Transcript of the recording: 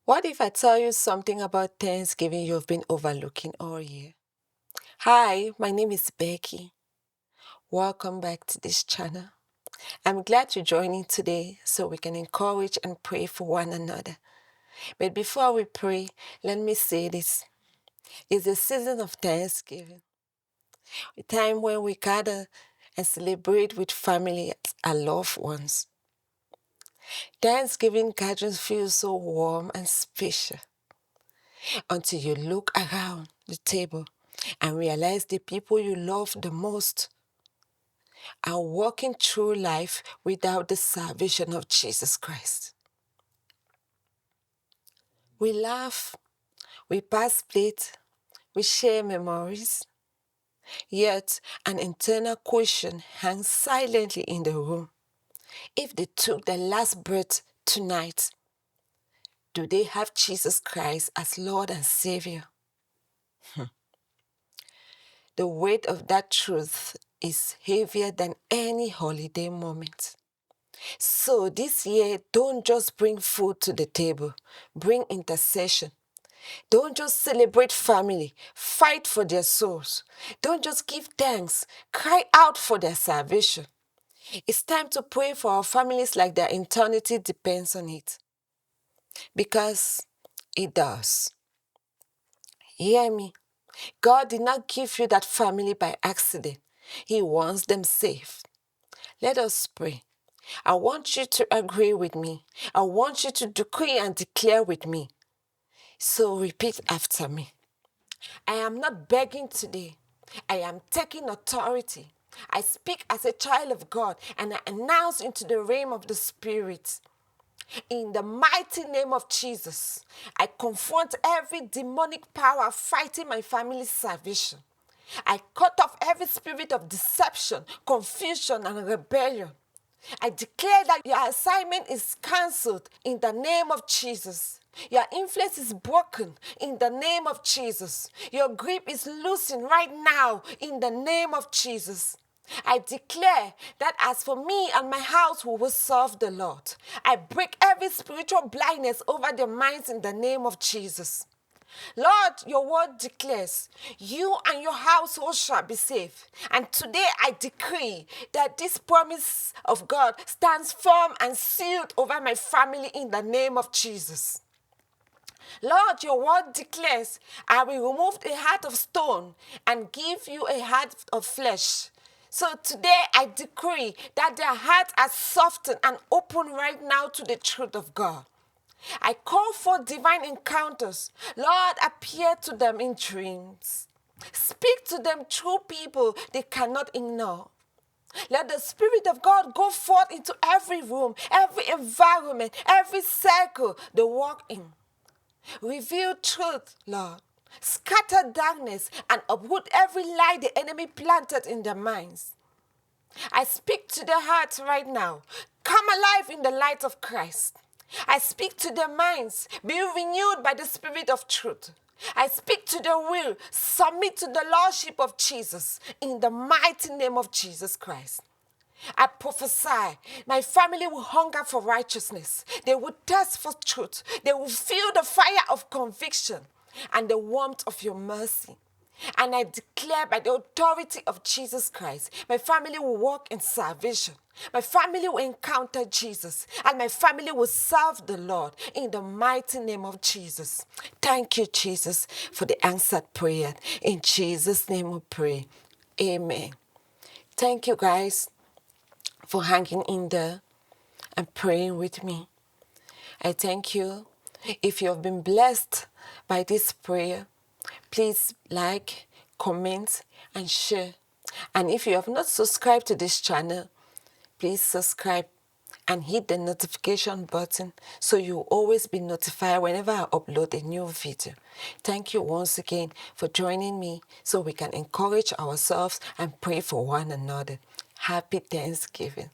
What if I tell you something about Thanksgiving you've been overlooking all year? Hi, my name is Becky. Welcome back to this channel. I'm glad you're joining today so we can encourage and pray for one another. But before we pray, let me say this. It's a season of Thanksgiving, a time when we gather and celebrate with family and loved ones. Thanksgiving gatherings feel so warm and special until you look around the table and realize the people you love the most are walking through life without the salvation of Jesus Christ. We laugh, we pass plates, we share memories, yet an internal question hangs silently in the room. If they took their last breath tonight, do they have Jesus Christ as Lord and Savior? The weight of that truth is heavier than any holiday moment. So this year, don't just bring food to the table, bring intercession. Don't just celebrate family, fight for their souls. Don't just give thanks, cry out for their salvation. It's time to pray for our families like their eternity depends on it. Because it does. Hear me. God did not give you that family by accident. He wants them safe. Let us pray. I want you to agree with me. I want you to decree and declare with me. So repeat after me. I am not begging today. I am taking authority. I speak as a child of God and I announce into the realm of the Spirit. In the mighty name of Jesus, I confront every demonic power fighting my family's salvation. I cut off every spirit of deception, confusion, and rebellion. I declare that your assignment is cancelled in the name of Jesus. Your influence is broken in the name of Jesus. Your grip is loosened right now in the name of Jesus. I declare that as for me and my house, we will serve the Lord. I break every spiritual blindness over their minds in the name of Jesus. Lord, your word declares, you and your household shall be saved. And today I decree that this promise of God stands firm and sealed over my family in the name of Jesus. Lord, your word declares, I will remove a heart of stone and give you a heart of flesh. So today I decree that their hearts are softened and open right now to the truth of God. I call for divine encounters. Lord, appear to them in dreams. Speak to them through people they cannot ignore. Let the Spirit of God go forth into every room, every environment, every circle they walk in. Reveal truth, Lord. Scatter darkness and uproot every lie the enemy planted in their minds. I speak to their hearts right now. Come alive in the light of Christ. I speak to their minds. Be renewed by the Spirit of truth. I speak to their will. Submit to the Lordship of Jesus in the mighty name of Jesus Christ. I prophesy, my family will hunger for righteousness. They will thirst for truth. They will feel the fire of conviction and the warmth of your mercy. And I declare by the authority of Jesus Christ, my family will walk in salvation. My family will encounter Jesus. And my family will serve the Lord in the mighty name of Jesus. Thank you, Jesus, for the answered prayer. In Jesus' name we pray. Amen. Thank you, guys, for hanging in there and praying with me. I thank you. If you have been blessed by this prayer, please like, comment, and share. And if you have not subscribed to this channel, please subscribe and hit the notification button so you'll always be notified whenever I upload a new video. Thank you once again for joining me so we can encourage ourselves and pray for one another. Happy Thanksgiving.